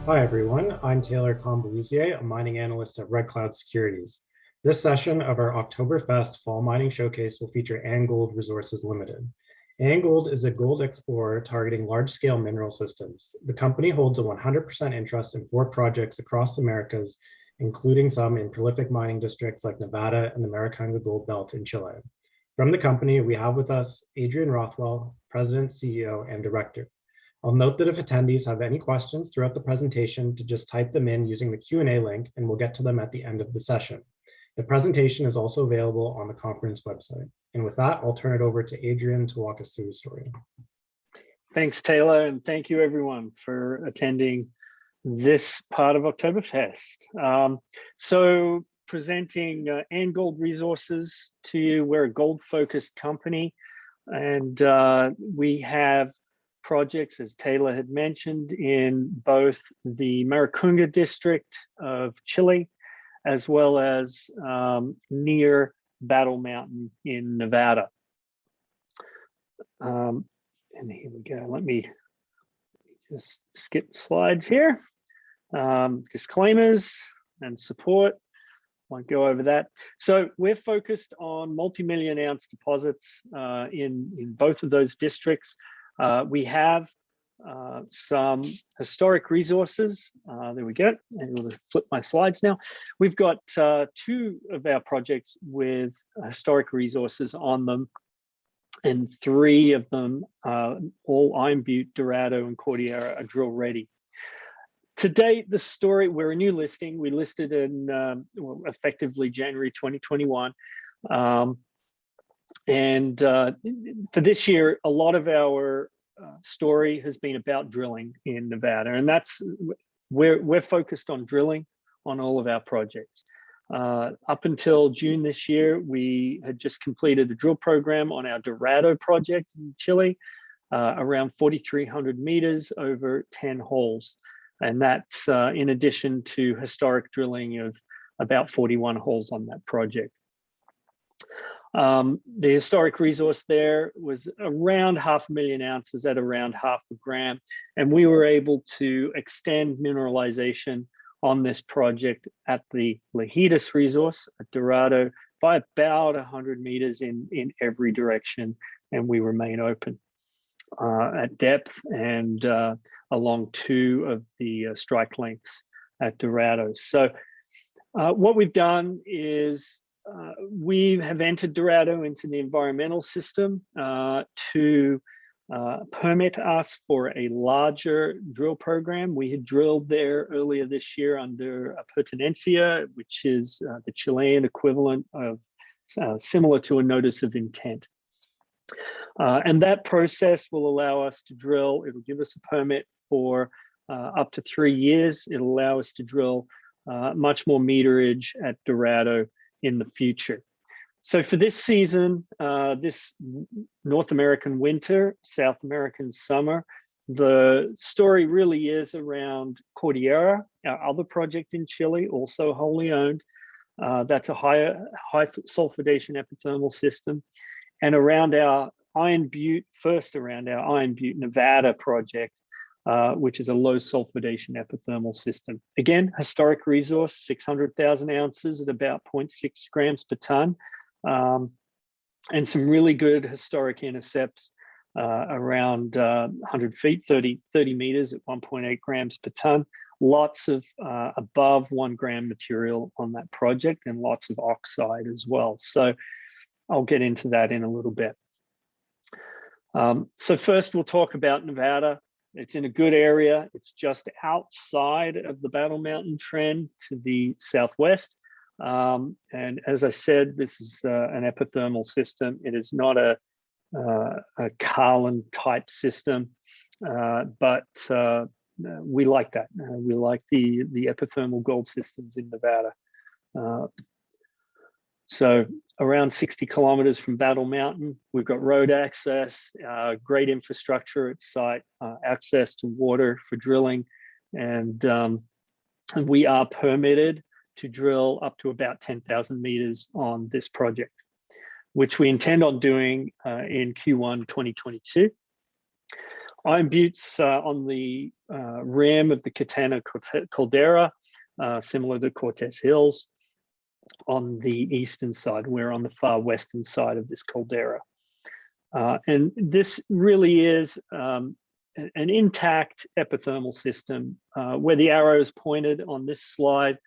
Hi, everyone. I'm Taylor Combalisier, a mining analyst at Red Cloud Securities. This session of our Oktoberfest Fall Mining Showcase will feature Angold Resources Limited. Angold is a gold explorer targeting large-scale mineral systems. The company holds a 100% interest in 4 projects across the Americas, including some in prolific mining districts like Nevada and the Maricunga Gold Belt in Chile. From the company, we have with us Adrian Rothwell, President, CEO, and Director. I'll note that if attendees have any questions throughout the presentation, to just type them in using the Q&A link, and we'll get to them at the end of the session. The presentation is also available on the conference website. And with that, I'll turn it over to Adrian to walk us through the story. Thanks, Taylor, and thank you everyone for attending this part of Oktoberfest. So presenting Angold Resources to you. We're a gold-focused company, and we have projects, as Taylor had mentioned, in both the Maricunga district of Chile, as well as near Battle Mountain in Nevada. And here we go. Let me just skip slides here. Disclaimers and support. Won't go over that. So we're focused on multi-million ounce deposits in both of those districts. We have some historic resources. There we go. And we'll flip my slides now. We've got 2 of our projects with historic resources on them, and 3 of them, all Iron Butte, Dorado, and Cordillera, are drill ready. To date, the story, we're a new listing. We listed in well, effectively January 2021. And for this year, a lot of our story has been about drilling in Nevada, and that's we're focused on drilling on all of our projects. Up until June this year, we had just completed a drill program on our Dorado project in Chile, around 4,300 meters over 10 holes, and that's in addition to historic drilling of about 41 holes on that project. The historic resource there was around 500,000 ounces at around 0.5 gram, and we were able to extend mineralization on this project at the LAJITAS resource at Dorado by about 100 meters in every direction, and we remain open at depth and along 2 of the strike lengths at Dorado. So what we've done is we have entered Dorado into the environmental system to permit us for a larger drill program. We had drilled there earlier this year under a pertinencia, which is the Chilean equivalent of similar to a notice of intent. And that process will allow us to drill. It'll give us a permit for up to 3 years. It'll allow us to drill much more meterage at Dorado in the future. So for this season, this North American winter, South American summer, the story really is around Cordillera, our other project in Chile, also wholly owned. That's a high sulfidation epithermal system. And around our Iron Butte, around our Iron Butte, Nevada project, which is a low sulfidation epithermal system. Again, historic resource, 600,000 ounces at about 0.6 grams per ton, and some really good historic intercepts around 100 feet, 30 meters at 1.8 grams per ton. Lots of above 1 gram material on that project, and lots of oxide as well. So I'll get into that in a little bit. So first we'll talk about Nevada. It's in a good area. It's just outside of the Battle Mountain trend to the southwest. And as I said, this is an epithermal system. It is not a Carlin type system, but we like that. We like the epithermal gold systems in Nevada. So around 60 kilometers from Battle Mountain, we've got road access, great infrastructure at site, access to water for drilling, and we are permitted to drill up to about 10,000 meters on this project, which we intend on doing in Q1 2022. Iron buttes on the rim of the Catana caldera, similar to Cortez Hills. On the eastern side, we're on the far western side of this caldera. And this really is an intact epithermal system. Where the arrow is pointed on this slide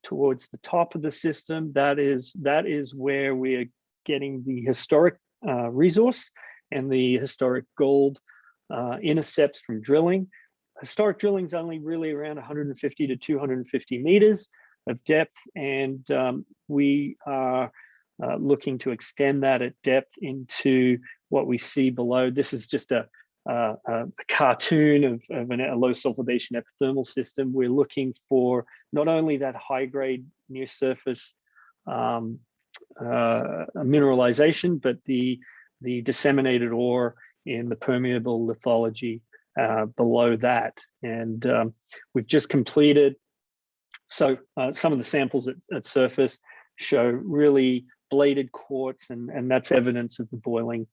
towards the top of the system, that is where we are getting the historic resource and the historic gold intercepts from drilling. Historic drilling is only really around 150 to 250 meters of depth, and we are looking to extend that at depth into what we see below. This is just a cartoon of a low sulfidation epithermal system. We're looking for not only that high grade near surface mineralization, but the disseminated ore in the permeable lithology below that. And we've just completed, so some of the samples at surface show really bladed quartz, and that's evidence of the boiling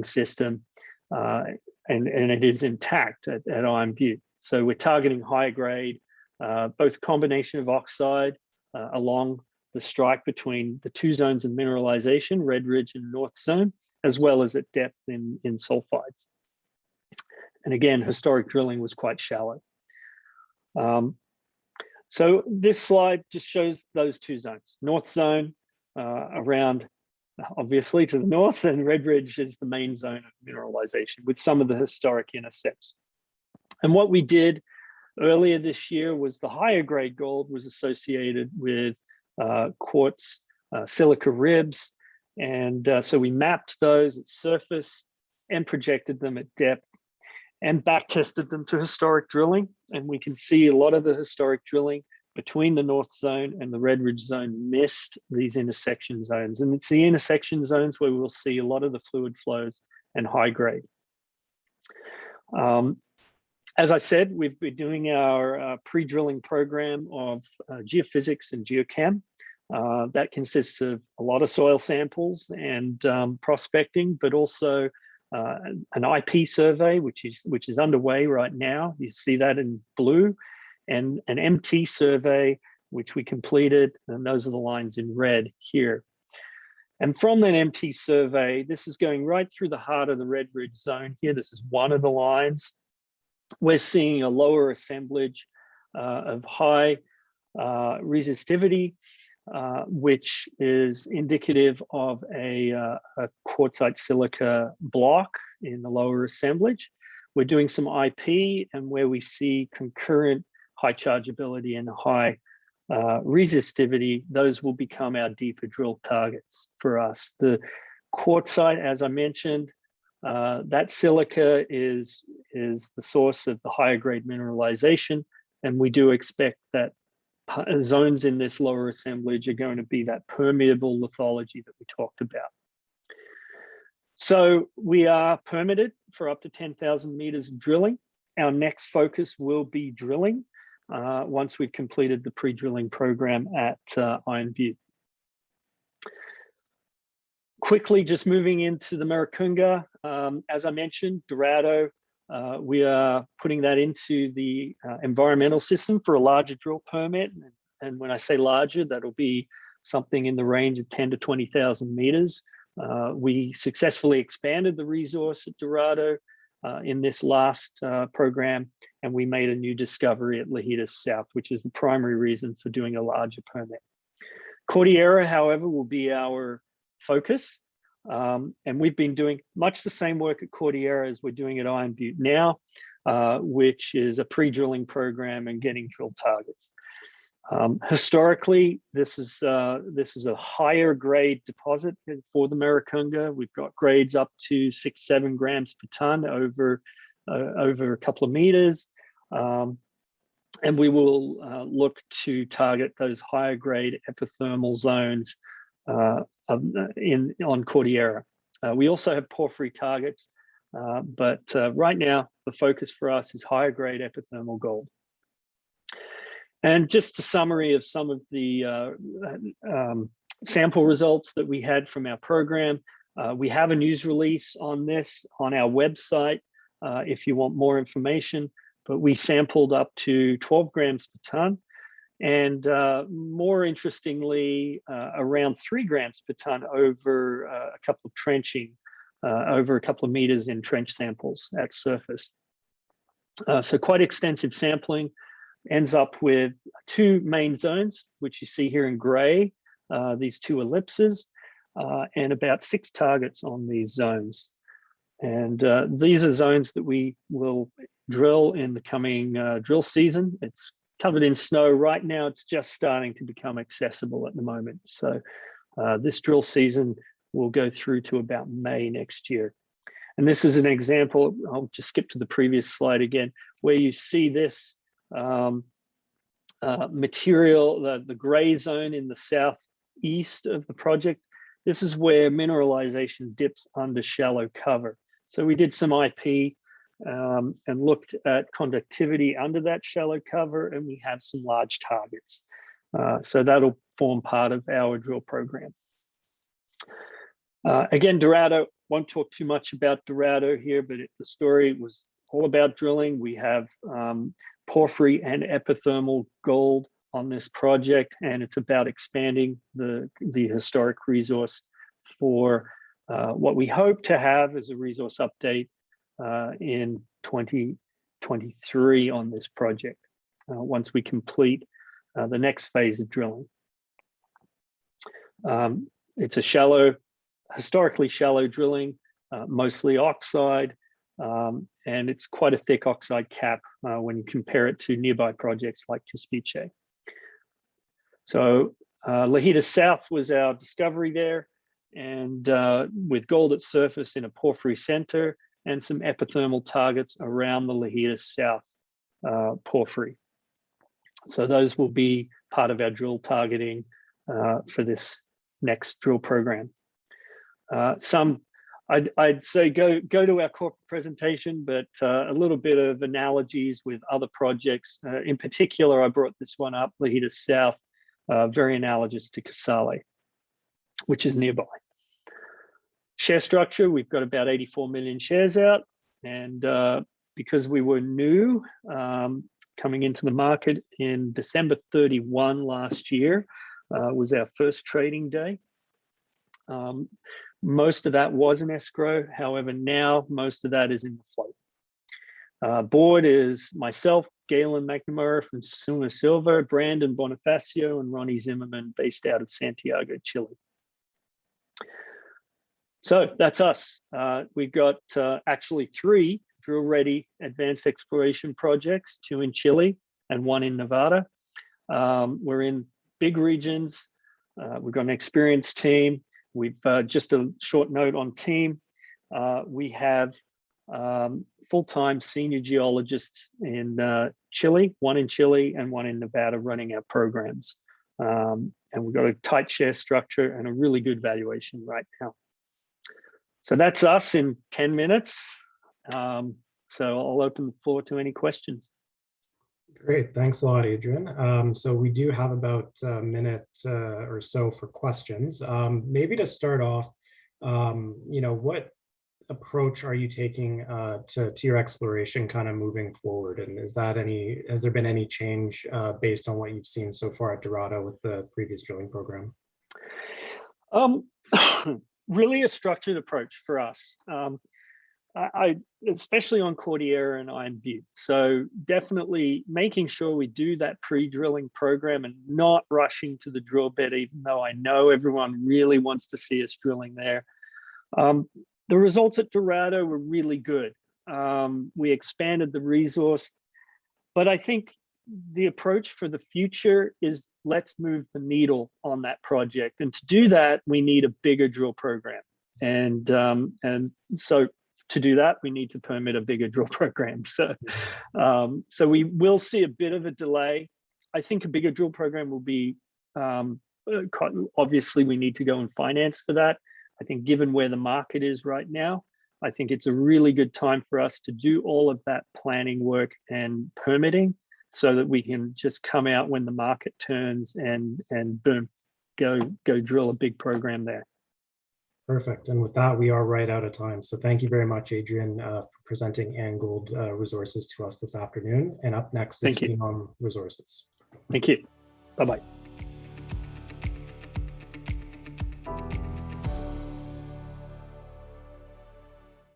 system, and it is intact at Iron Butte. So we're targeting high grade, both combination of oxide along the strike between the two zones of mineralization, Red Ridge and North Zone, as well as at depth in sulfides. And again, historic drilling was quite shallow. So this slide just shows those two zones. North Zone around, obviously, to the north, and Red Ridge is the main zone of mineralization with some of the historic intercepts. And what we did earlier this year was the higher grade gold was associated with quartz silica ribs. And so we mapped those at surface and projected them at depth and back tested them to historic drilling. And we can see a lot of the historic drilling between the North Zone and the Red Ridge Zone missed these intersection zones. And it's the intersection zones where we'll see a lot of the fluid flows and high grade. As I said, we've been doing our pre-drilling program of geophysics and geochem. That consists of a lot of soil samples and prospecting, but also an IP survey, which is underway right now. You see that in blue, and an MT survey, which we completed, and those are the lines in red here. And from that MT survey, this is going right through the heart of the Red Ridge Zone here. This is one of the lines. We're seeing a lower assemblage of high resistivity, which is indicative of a quartzite silica block in the lower assemblage. We're doing some IP, and where we see concurrent high chargeability and high resistivity, those will become our deeper drill targets for us. The quartzite, as I mentioned, that silica is the source of the higher grade mineralization, and we do expect that zones in this lower assemblage are going to be that permeable lithology that we talked about. So we are permitted for up to 10,000 meters of drilling. Our next focus will be drilling once we've completed the pre-drilling program at Iron Butte. Quickly, just moving into the Maricunga, as I mentioned, Dorado, we are putting that into the environmental system for a larger drill permit. And when I say larger, that'll be something in the range of 10 to 20,000 meters. We successfully expanded the resource at Dorado in this last program, and we made a new discovery at LAJITAS South, which is the primary reason for doing a larger permit. Cordillera, however, will be our focus. And we've been doing much the same work at Cordillera as we're doing at Iron Butte now, which is a pre-drilling program and getting drill targets. Historically, this is a higher grade deposit for the Maricunga. We've got grades up to 6-7 grams per ton over a couple of meters. And we will look to target those higher grade epithermal zones on Cordillera. We also have porphyry targets, but right now the focus for us is higher grade epithermal gold. And just a summary of some of the sample results that we had from our program. We have a news release on this on our website. if you want more information, but we sampled up to 12 grams per ton. And more interestingly, around 3 grams per ton over a couple of trenching, over a couple of meters in trench samples at surface. So quite extensive sampling, ends up with 2 main zones, which you see here in gray, these 2 ellipses, and about 6 targets on these zones. And these are zones that we will drill in the coming drill season. It's covered in snow right now. It's just starting to become accessible at the moment. So this drill season will go through to about May next year. And this is an example, I'll just skip to the previous slide again, where you see this material, the gray zone in the southeast of the project. This is where mineralization dips under shallow cover. So we did some IP and looked at conductivity under that shallow cover, and we have some large targets. So that'll form part of our drill program. Again, Dorado, won't talk too much about Dorado here, but the story was all about drilling. We have porphyry and epithermal gold on this project, and it's about expanding the historic resource for what we hope to have as a resource update in 2023 on this project, once we complete the next phase of drilling. It's a shallow, historically shallow drilling, mostly oxide, and it's quite a thick oxide cap when you compare it to nearby projects like Caspice. So Lajitas South was our discovery there, and with gold at surface in a porphyry center and some epithermal targets around the Lajitas South porphyry. So those will be part of our drill targeting for this next drill program. I'd say go to our corporate presentation, but a little bit of analogies with other projects. In particular, I brought this one up, Lajitas South, very analogous to CASALE, which is nearby. Share structure, we've got about 84 million shares out, and because we were new, coming into the market in December 31 last year, was our first trading day. Most of that was in escrow. However, now most of that is in the float. Board is myself, Galen McNamara from Suma Silva, Brandon Bonifacio, and Ronnie Zimmerman, based out of Santiago, Chile. So that's us. We've got actually 3 drill-ready advanced exploration projects, 2 in Chile and 1 in Nevada. We're in big regions. We've got an experienced team. We've just a short note on team. We have full-time senior geologists in Chile, 1 in Chile and 1 in Nevada, running our programs. And we've got a tight share structure and a really good valuation right now. So that's us in 10 minutes. So I'll open the floor to any questions. Great, thanks a lot, Adrian. So we do have about a minute or so for questions. Maybe to start off, what approach are you taking to your exploration kind of moving forward? And has there been any change based on what you've seen so far at Dorado with the previous drilling program? Really a structured approach for us. I especially on Cordillera and Iron Butte. So definitely making sure we do that pre-drilling program and not rushing to the drill bit, even though I know everyone really wants to see us drilling there. The results at Dorado were really good. We expanded the resource, but I think the approach for the future is let's move the needle on that project. And to do that, we need a bigger drill program. And so to do that, we need to permit a bigger drill program. So, so we will see a bit of a delay. I think a bigger drill program will be, obviously we need to go and finance for that. I think given where the market is right now, I think it's a really good time for us to do all of that planning work and permitting so that we can just come out when the market turns and boom, go drill a big program there. Perfect. And with that, we are right out of time. So thank you very much, Adrian, for presenting Angold resources to us this afternoon. And up next is Thank you. Phenom Resources. Thank you. Bye-bye.